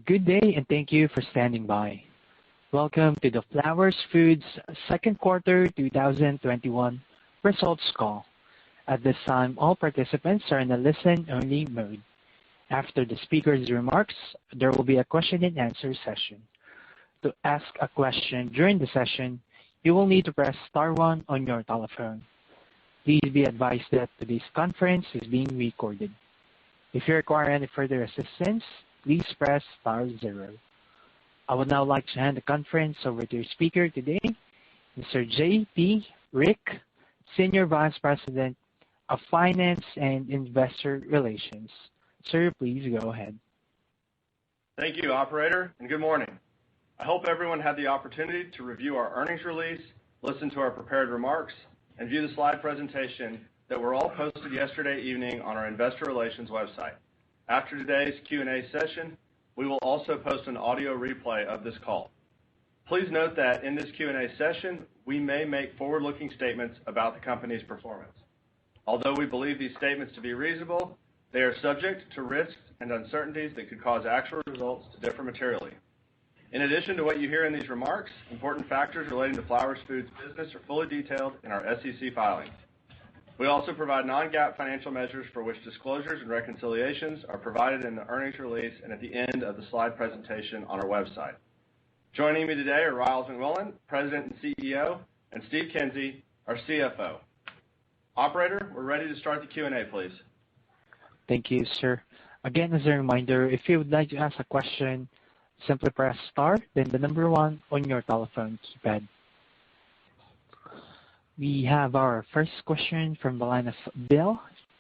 Good day, and thank you for standing by. Welcome to the Flowers Foods second quarter 2021 results call. At this time, all participants are in a listen-only mode. After the speaker's remarks, there will be a question-and-answer session. To ask a question during the session, you will need to press star one on your telephone. Please be advised that today's conference is being recorded. If you require any further assistance, please press star zero. I would now like to hand the conference over to your speaker today, Mr. J.P. Rieck, Senior Vice President of Finance and Investor Relations. Sir, please go ahead. Thank you, operator, and good morning. I hope everyone had the opportunity to review our earnings release, listen to our prepared remarks, and view the slide presentation that were all posted yesterday evening on our investor relations website. After today's Q&A session, we will also post an audio replay of this call. Please note that in this Q&A session, we may make forward-looking statements about the company's performance. Although we believe these statements to be reasonable, they are subject to risks and uncertainties that could cause actual results to differ materially. In addition to what you hear in these remarks, important factors relating to Flowers Foods business are fully detailed in our SEC filings. We also provide non-GAAP financial measures for which disclosures and reconciliations are provided in the earnings release and at the end of the slide presentation on our website. Joining me today are Ryals McMullian, President and CEO, and Steve Kinsey, our CFO. Operator, we're ready to start the Q&A, please. Thank you, sir. Again, as a reminder, if you would like to ask a question, simply press star, then the number one on your telephone keypad. We have our first question from the line of Bill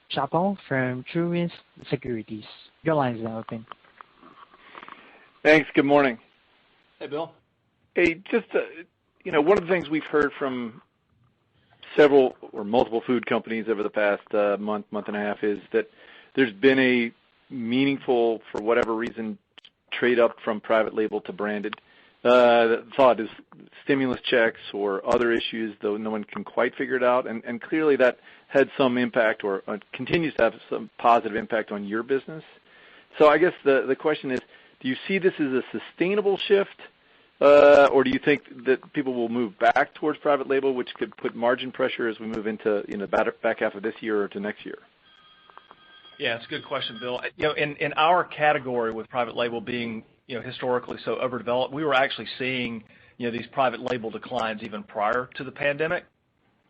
Chappell from Truist Securities. Your line is now open. Thanks. Good morning. Hey, Bill. Hey, just, one of the things we've heard from several or multiple food companies over the past month and a half is that there's been a meaningful, for whatever reason, trade up from private label to branded. Thought is stimulus checks or other issues, though no one can quite figure it out. And clearly that had some impact or continues to have some positive impact on your business. So I guess the question is, do you see this as a sustainable shift, or do you think that people will move back towards private label, which could put margin pressure as we move into back half of this year or to next year? Yeah, it's a good question, Bill. In our category with private label being historically so overdeveloped, we were actually seeing these private label declines even prior to the pandemic,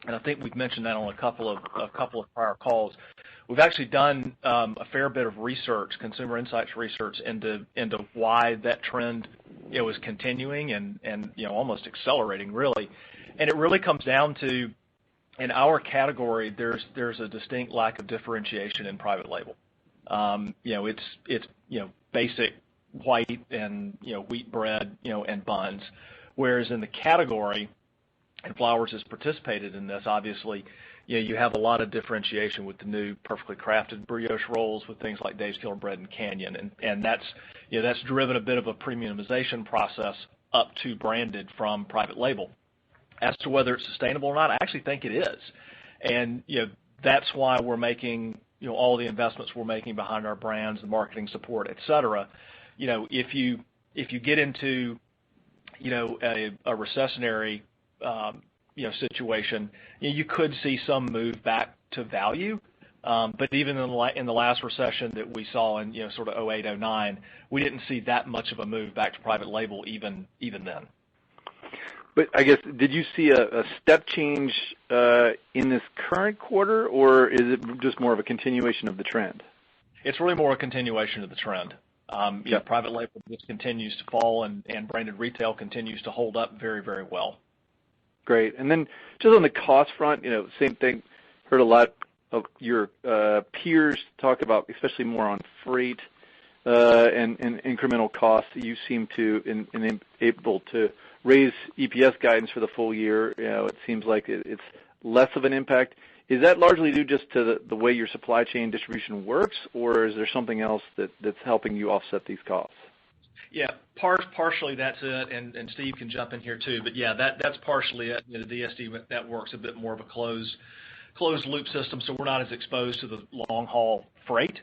and I think we've mentioned that on a couple of prior calls. We've actually done a fair bit of research, consumer insights research, into why that trend is continuing and almost accelerating, really. And it really comes down to, in our category, there's a distinct lack of differentiation in private label. It's basic white and wheat bread and buns, whereas in the category, and Flowers has participated in this, obviously, you have a lot of differentiation with the new perfectly crafted brioche rolls with things like Dave's Killer Bread and Canyon, and that's driven a bit of a premiumization process up to branded from private label. As to whether it's sustainable or not, I actually think it is, and that's why we're making all the investments we're making behind our brands, the marketing support, et cetera. If you get into a recessionary situation, you could see some move back to value. But even in the last recession that we saw in sort of 08, 09, we didn't see that much of a move back to private label even then. But I guess, did you see a step change in this current quarter, or is it just more of a continuation of the trend? It's really more a continuation of the trend. Private label just continues to fall, and branded retail continues to hold up very, very well. Great. And then just on the cost front, same thing. Heard a lot of your peers talk about, especially more on freight and incremental costs. You seem to able to raise EPS guidance for the full year. It seems like it's less of an impact. Is that largely due just to the way your supply chain distribution works, or is there something else that's helping you offset these costs? Yeah, partially that's it, and Steve can jump in here too. But yeah, that's partially it. The DSD network's a bit more of a closed loop system, so we're not as exposed to the long haul freight.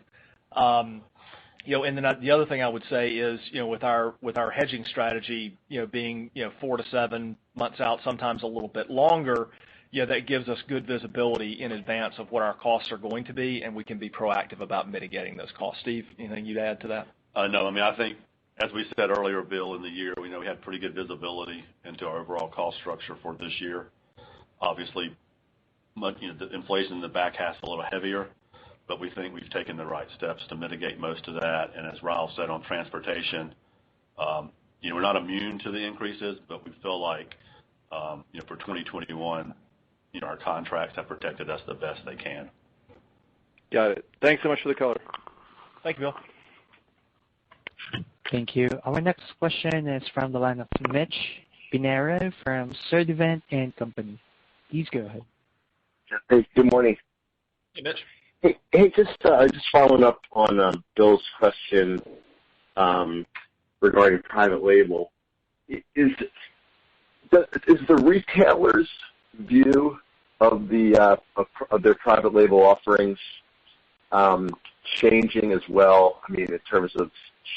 And then the other thing I would say is, with our hedging strategy, being 4 to 7 months out, sometimes a little bit longer, that gives us good visibility in advance of what our costs are going to be, and we can be proactive about mitigating those costs. Steve, anything you'd add to that? No, I think, as we said earlier, Bill, in the year, we know we had pretty good visibility into our overall cost structure for this year. Obviously, the inflation in the back half is a little heavier, but we think we've taken the right steps to mitigate most of that. And as Ryals said on transportation, we're not immune to the increases, but we feel like, for 2021, our contracts have protected us the best they can. Got it. Thanks so much for the color. Thank you, Bill. Thank you. Our next question is from the line of Mitch Pinheiro from Sturdivant and Company. Please go ahead. Hey, good morning. Hey, Mitch. Hey, just following up on Bill's question regarding private label. Is the retailer's view of their private label offerings changing as well? I mean, in terms of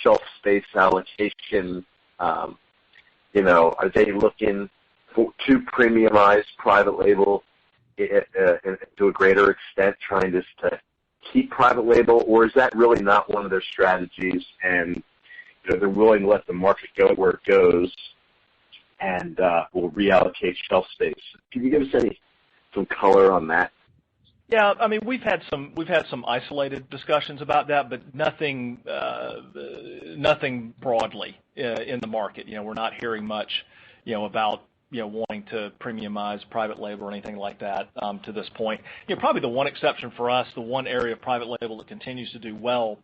shelf space allocation, are they looking to premiumize private label to a greater extent, trying just to keep private label, or is that really not one of their strategies, and they're willing to let the market go where it goes and will reallocate shelf space? Can you give us some color on that? Yeah, I mean, we've had some isolated discussions about that, but nothing broadly in the market. We're not hearing much, about wanting to premiumize private label or anything like that to this point. Probably the one exception for us, the one area of private label that continues to do well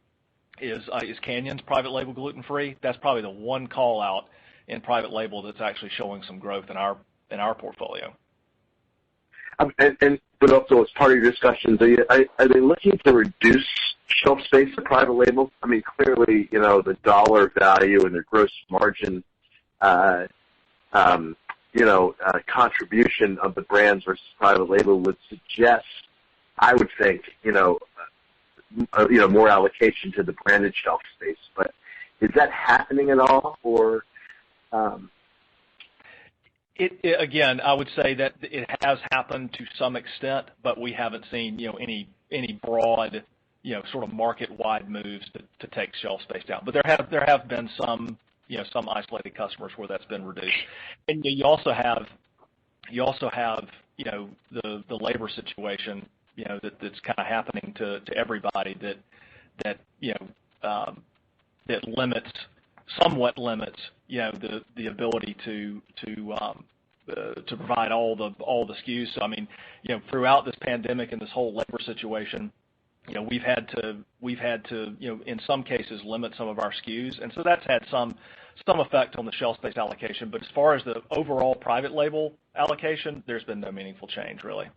is Canyon's private label gluten-free. That's probably the one call out in private label that's actually showing some growth in our portfolio. But also, as part of your discussions, are they looking to reduce shelf space of private label? I mean, clearly, the dollar value and their gross margin, contribution of the brands versus private label would suggest, I would think, more allocation to the branded shelf space. But is that happening at all, or? Again, I would say that it has happened to some extent, but we haven't seen, any broad, sort of market-wide moves to take shelf space down. But there have been some isolated customers where that's been reduced. And you also have, the labor situation, that's kind of happening to everybody that somewhat limits, the ability to provide all the SKUs. So, I mean, throughout this pandemic and this whole labor situation, we've had to, in some cases limit some of our SKUs, and so that's had some effect on the shelf space allocation. But as far as the overall private label allocation, there's been no meaningful change, really.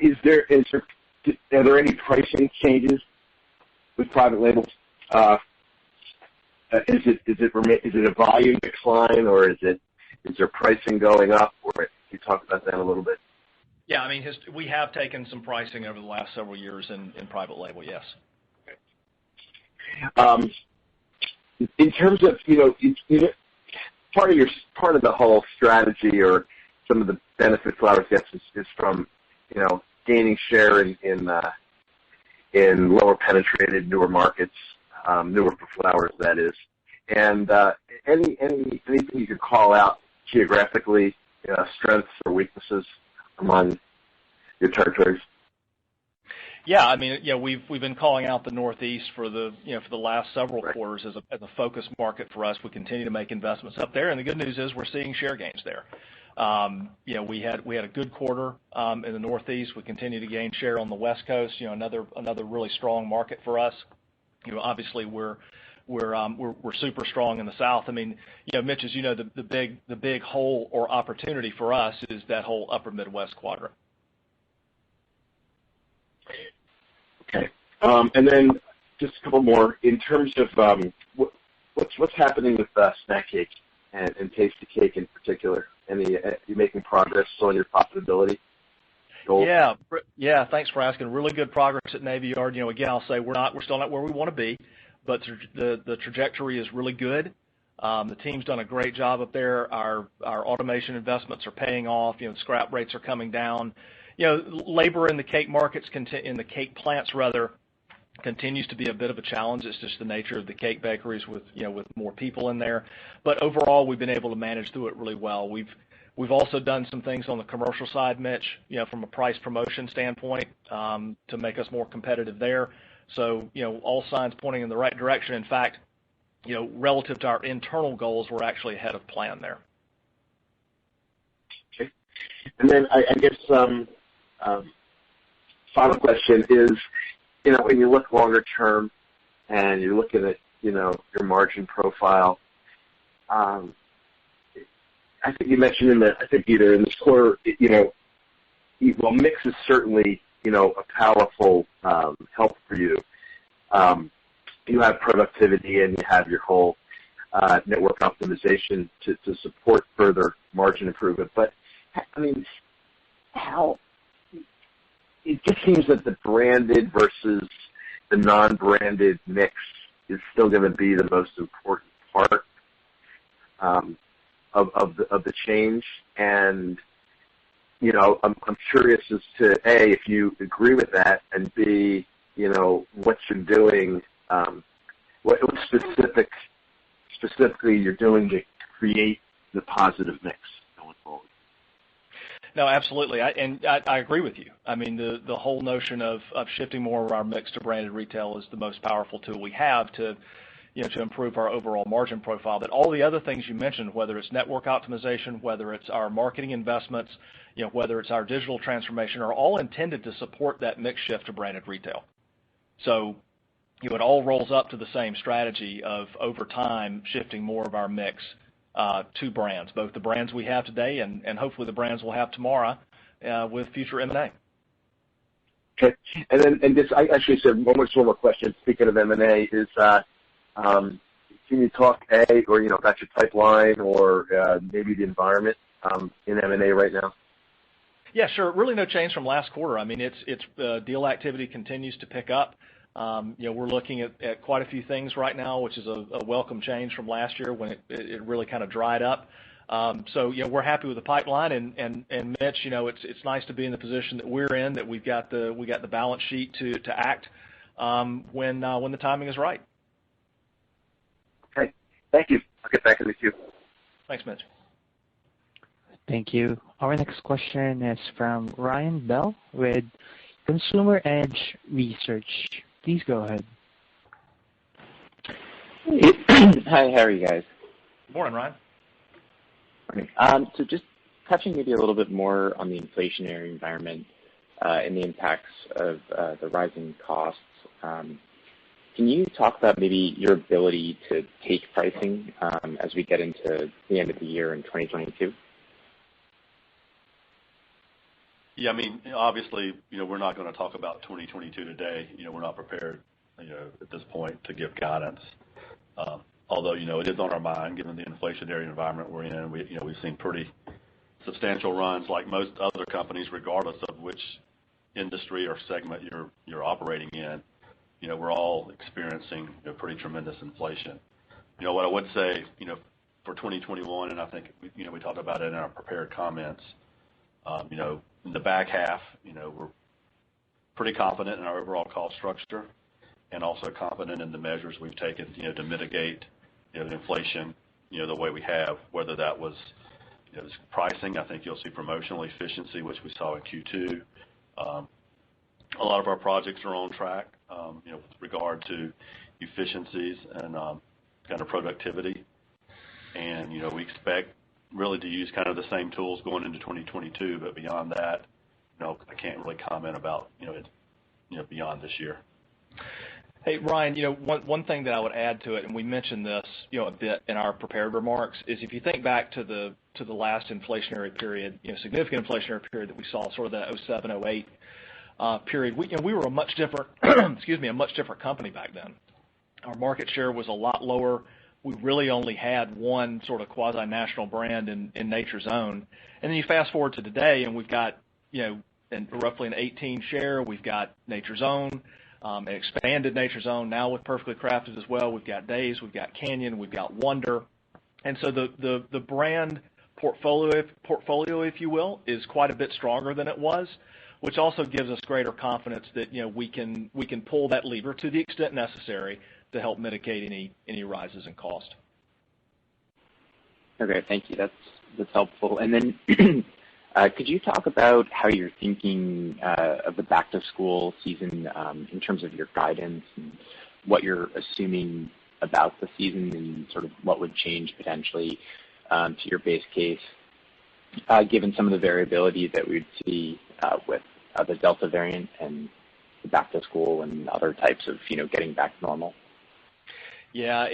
Are there any pricing changes with private labels? Is it a volume decline, or is there pricing going up? Or can you talk about that a little bit? Yeah, I mean, we have taken some pricing over the last several years in private label, yes. In terms of, part of the whole strategy, or some of the benefit Flowers gets is from, gaining share in lower penetrated, newer markets, newer for Flowers, that is. And anything you could call out geographically, strengths or weaknesses among your territories? Yeah, I mean, we've been calling out the Northeast for the last several quarters as a focus market for us. We continue to make investments up there, and the good news is we're seeing share gains there. We had a good quarter in the Northeast. We continue to gain share on the West Coast. Another really strong market for us. Obviously we're super strong in the South. I mean, Mitch, as you know, the big hole or opportunity for us is that whole upper Midwest quadrant. Okay. And then just a couple more. In terms of what's happening with snack cake and tasty cake in particular? Are you making progress on your profitability? goals? Yeah. Thanks for asking. Really good progress at Navy Yard. Again, I'll say we're still not where we want to be, but the trajectory is really good. The team's done a great job up there. Our automation investments are paying off. Scrap rates are coming down. Labor in the cake markets, in the cake plants rather, continues to be a bit of a challenge. It's just the nature of the cake bakeries with more people in there. But overall, we've been able to manage through it really well. We've also done some things on the commercial side, Mitch, from a price promotion standpoint, to make us more competitive there. So, all signs pointing in the right direction. In fact, relative to our internal goals, we're actually ahead of plan there. Okay. And then I guess final question is, when you look longer term and you're looking at, your margin profile, I think you mentioned either in this quarter, well, mix is certainly, a powerful help for you. You have productivity and you have your whole network optimization to support further margin improvement. But, it just seems that the branded versus the non-branded mix is still going to be the most important part of the change. And I'm curious as to A, if you agree with that, and B, what you're doing, what specifically you're doing to create the positive mix going forward. No, absolutely. I agree with you. The whole notion of shifting more of our mix to branded retail is the most powerful tool we have to improve our overall margin profile. But all the other things you mentioned, whether it's network optimization, whether it's our marketing investments, whether it's our digital transformation, are all intended to support that mix shift to branded retail. So it all rolls up to the same strategy of, over time, shifting more of our mix to brands, both the brands we have today and hopefully the brands we'll have tomorrow with future M&A. Okay. And this, I actually said one more question. Speaking of M&A, is can you talk about your pipeline or maybe the environment in M&A right now? Yeah, sure. Really no change from last quarter. It's deal activity continues to pick up. We're looking at quite a few things right now, which is a welcome change from last year when it really kind of dried up. So we're happy with the pipeline, and Mitch, it's nice to be in the position that we're in, that we got the balance sheet to act when the timing is right. Okay, thank you. I'll get back in the queue. Thanks, Mitch. Thank you. Our next question is from Ryan Bell with Consumer Edge Research. Please go ahead. Hi, how are you guys? Good morning, Ryan. Morning. So just touching maybe a little bit more on the inflationary environment and the impacts of the rising costs. Can you talk about maybe your ability to take pricing as we get into the end of the year in 2022? Yeah, obviously, we're not going to talk about 2022 today. We're not prepared, at this point to give guidance. Although, it is on our mind given the inflationary environment we're in. We've seen pretty substantial runs like most other companies, regardless of which industry or segment you're operating in. We're all experiencing pretty tremendous inflation. What I would say, for 2021, and I think we talked about it in our prepared comments, in the back half, we're pretty confident in our overall cost structure and also confident in the measures we've taken, to mitigate, the inflation, the way we have, whether that was, pricing. I think you'll see promotional efficiency, which we saw in Q2. A lot of our projects are on track, with regard to efficiencies and kind of productivity. And, we expect really to use kind of the same tools going into 2022, but beyond that, I can't really comment about, beyond this year. Hey, Ryan, one thing that I would add to it, and we mentioned this, a bit in our prepared remarks, is if you think back to the last inflationary period, significant inflationary period that we saw, sort of that 07, 08 period, we were a much different, a much different company back then. Our market share was a lot lower. We really only had one sort of quasi-national brand in Nature's Own. And then you fast forward to today, and we've got, roughly an 18 share. We've got Nature's Own, an expanded Nature's Own now with Perfectly Crafted as well. We've got Days, we've got Canyon, we've got Wonder. And so the brand portfolio, if you will, is quite a bit stronger than it was, which also gives us greater confidence that we can pull that lever to the extent necessary to help mitigate any rises in cost. Okay, thank you. That's helpful. And then could you talk about how you're thinking of the back-to-school season in terms of your guidance and what you're assuming about the season and sort of what would change potentially to your base case, given some of the variability that we'd see with the Delta variant and the back-to-school and other types of, getting back to normal? Yeah,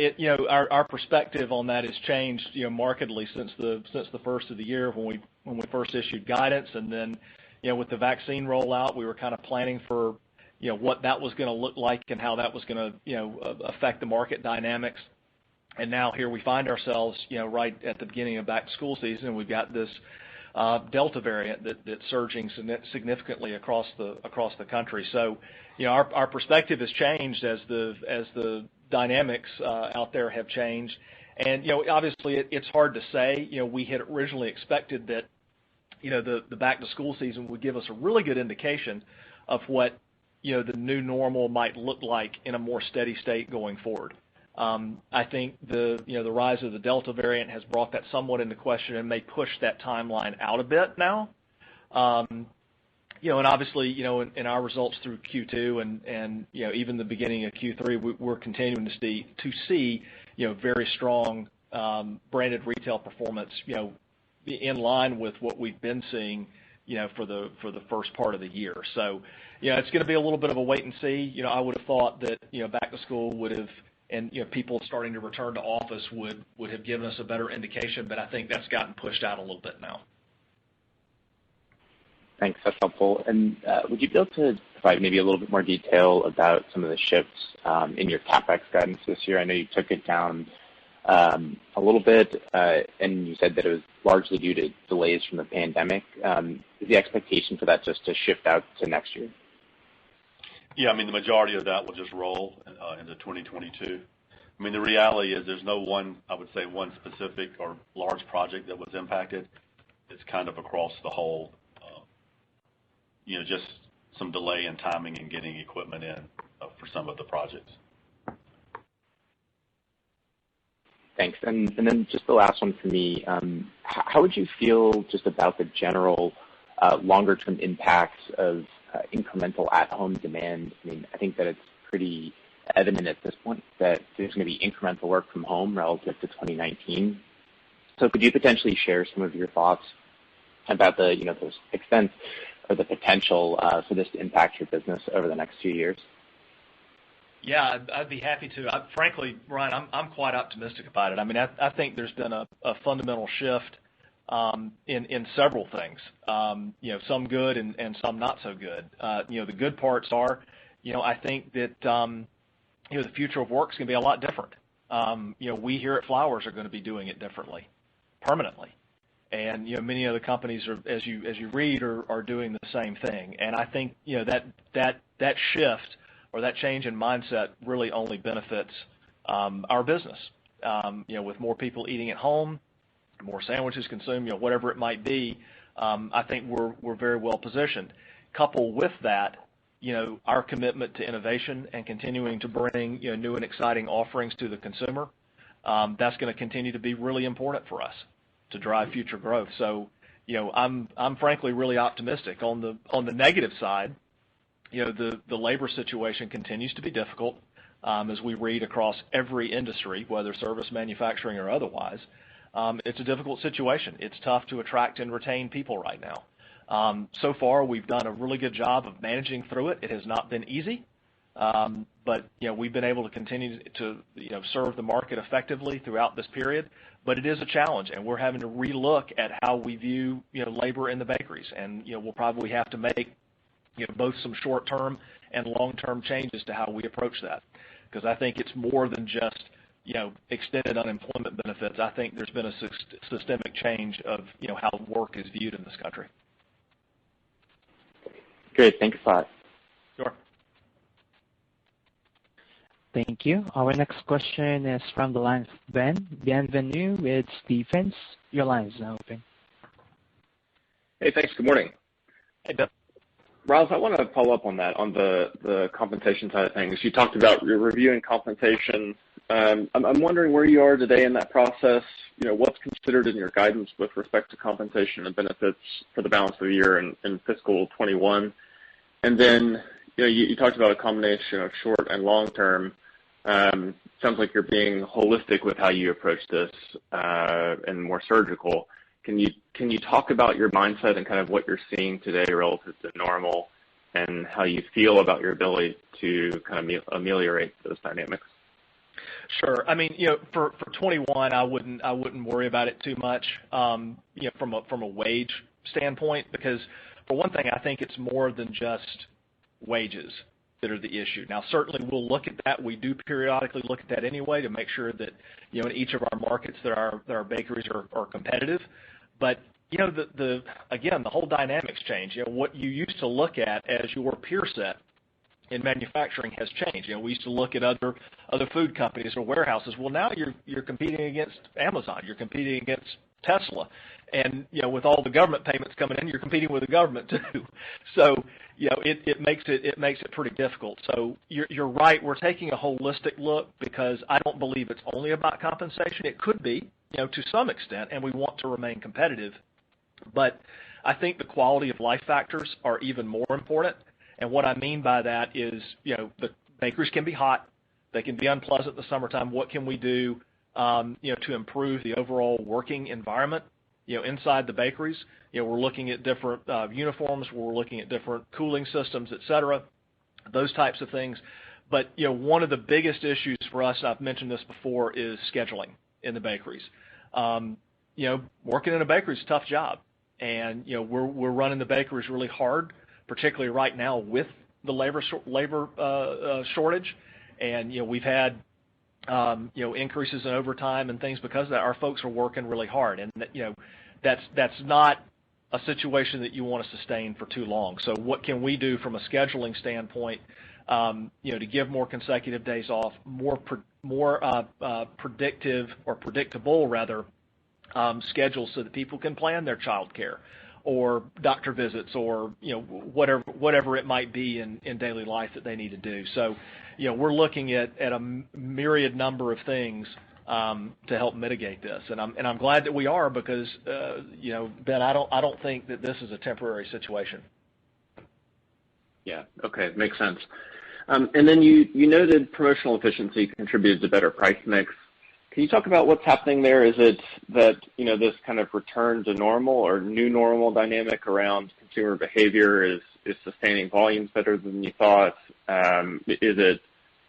our perspective on that has changed, markedly since the first of the year when we first issued guidance, and then, with the vaccine rollout, we were kind of planning for, what that was going to look like and how that was going to, affect the market dynamics. And now here we find ourselves, right at the beginning of back to school season, and we've got this Delta variant that's surging significantly across the country. So, our perspective has changed as the dynamics out there have changed. And, obviously it's hard to say. We had originally expected that, the back to school season would give us a really good indication of what, the new normal might look like in a more steady state going forward. I think the rise of the Delta variant has brought that somewhat into question and may push that timeline out a bit now. And obviously, in our results through Q2 and even the beginning of Q3, we're continuing to see very strong branded retail performance, in line with what we've been seeing, for the first part of the year. So, it's going to be a little bit of a wait and see. I would have thought that back to school would have, and people starting to return to office would have given us a better indication, but I think that's gotten pushed out a little bit now. Thanks, that's helpful. And would you be able to provide maybe a little bit more detail about some of the shifts in your CapEx guidance this year? I know you took it down a little bit, and you said that it was largely due to delays from the pandemic. Is the expectation for that just to shift out to next year? Yeah, the majority of that will just roll into 2022. The reality is there's no one specific or large project that was impacted. It's kind of across the whole, just some delay in timing and getting equipment in for some of the projects. Thanks. And then just the last one for me. How would you feel just about the general longer-term impacts of incremental at-home demand? I think that it's pretty evident at this point that there's going to be incremental work from home relative to 2019. So could you potentially share some of your thoughts about the extent or the potential for this to impact your business over the next few years? Yeah, I'd be happy to. Frankly, Ryan, I'm quite optimistic about it. I think there's been a fundamental shift in several things. Some good and some not so good. The good parts are, I think that the future of work is going to be a lot different. We here at Flowers are going to be doing it differently, permanently. And many other companies are, as you read, are doing the same thing. And I think that shift or that change in mindset really only benefits our business. With more people eating at home, more sandwiches consumed, whatever it might be, I think we're very well positioned. Coupled with that, our commitment to innovation and continuing to bring new and exciting offerings to the consumer, that's going to continue to be really important for us to drive future growth. So, I'm frankly really optimistic. On the negative side, the labor situation continues to be difficult, as we read across every industry, whether service, manufacturing, or otherwise. It's a difficult situation. It's tough to attract and retain people right now. So far, we've done a really good job of managing through it. It has not been easy, but we've been able to continue to serve the market effectively throughout this period. But it is a challenge, and we're having to relook at how we view labor in the bakeries, and we'll probably have to make both some short-term and long-term changes to how we approach that, because I think it's more than just extended unemployment benefits. I think there's been a systemic change of how work is viewed in this country. Great. Thanks a lot. Sure. Thank you. Our next question is from the line of Bienvenu with Stephens. Your line is now open. Hey, thanks. Good morning. Hey, Ben. Ryals, I want to follow up on that, on the compensation side of things. You talked about reviewing compensation. I'm wondering where you are today in that process. What's considered in your guidance with respect to compensation and benefits for the balance of the year in fiscal 21? And then, you talked about a combination of short and long term. Sounds like you're being holistic with how you approach this and more surgical. Can you talk about your mindset and kind of what you're seeing today relative to normal and how you feel about your ability to kind of ameliorate those dynamics? Sure. I mean, for 21, I wouldn't worry about it too much, from a wage standpoint, because for one thing, I think it's more than just wages that are the issue. Now, certainly we'll look at that. We do periodically look at that anyway to make sure that, in each of our markets that our bakeries are competitive. But, again, the whole dynamics change. What you used to look at as your peer set in manufacturing has changed. We used to look at other food companies or warehouses. Well, now you're competing against Amazon. You're competing against Tesla. And, with all the government payments coming in, you're competing with the government too. So, it makes it pretty difficult. So you're right. We're taking a holistic look because I don't believe it's only about compensation. It could be, to some extent, and we want to remain competitive. But I think the quality of life factors are even more important. And what I mean by that is, the bakeries can be hot. They can be unpleasant in the summertime. What can we do, to improve the overall working environment, inside the bakeries? We're looking at different uniforms. We're looking at different cooling systems, et cetera, those types of things. But, one of the biggest issues for us, and I've mentioned this before, is scheduling in the bakeries. Working in a bakery is a tough job. And, we're running the bakeries really hard, particularly right now with the labor shortage. And, we've had, increases in overtime and things because of that. Our folks are working really hard. And, that's not a situation that you want to sustain for too long. So what can we do from a scheduling standpoint, to give more consecutive days off, more predictive or predictable rather, schedules so that people can plan their child care or doctor visits or, whatever it might be in daily life that they need to do. So, we're looking at a myriad number of things to help mitigate this, and I'm glad that we are because Ben, I don't think that this is a temporary situation. Yeah. Okay, makes sense. And then you noted promotional efficiency contributed to better price mix. Can you talk about what's happening there? Is it that this kind of return to normal or new normal dynamic around consumer behavior is sustaining volumes better than you thought? Is it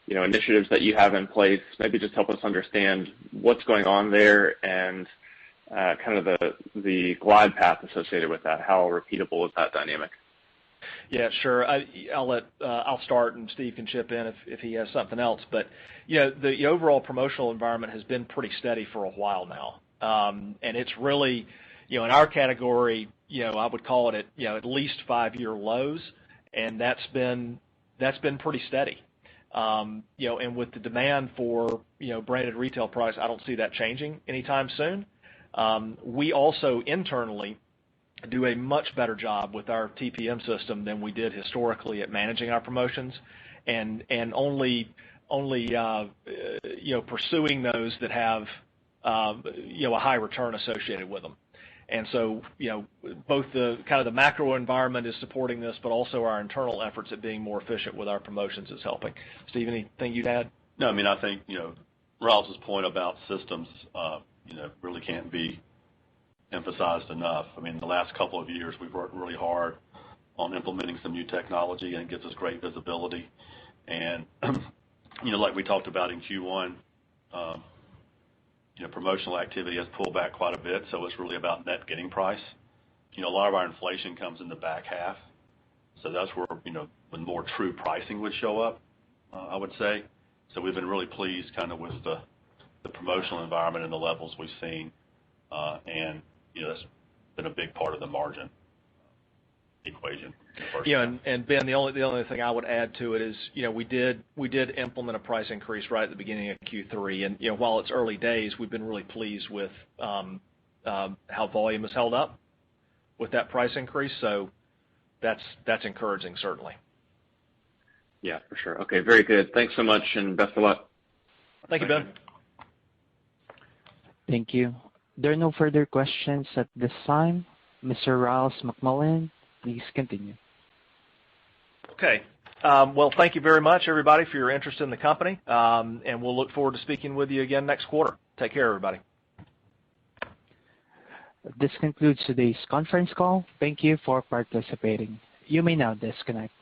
initiatives that you have in place? Maybe just help us understand what's going on there and kind of the glide path associated with that. How repeatable is that dynamic? Yeah, sure. I'll start and Steve can chip in if he has something else. But the overall promotional environment has been pretty steady for a while now, and it's really in our category I would call it at least 5-year lows, and that's been pretty steady. And with the demand for branded retail products, I don't see that changing anytime soon. We also internally do a much better job with our TPM system than we did historically at managing our promotions, and only pursuing those that have a high return associated with them. And so both the kind of the macro environment is supporting this, but also our internal efforts at being more efficient with our promotions is helping. Steve, anything you'd add? No, I mean I think Ryals' point about systems really can't be emphasized enough. I mean, the last couple of years we've worked really hard on implementing some new technology, and it gives us great visibility. And like we talked about in Q1, promotional activity has pulled back quite a bit, so it's really about net getting price. A lot of our inflation comes in the back half, so that's where when more true pricing would show up, I would say. So we've been really pleased kind of with the promotional environment and the levels we've seen, and that's been a big part of the margin. equation. First and Ben, the only thing I would add to it is, we did implement a price increase right at the beginning of Q3, and while it's early days, we've been really pleased with how volume has held up with that price increase. So that's encouraging, certainly. Yeah, for sure. Okay, very good. Thanks so much, and best of luck. Thank you, Ben. Thank you. There are no further questions at this time. Mr. Ryals McMullian, please continue. Okay. Well, thank you very much, everybody, for your interest in the company, and we'll look forward to speaking with you again next quarter. Take care, everybody. This concludes today's conference call. Thank you for participating. You may now disconnect.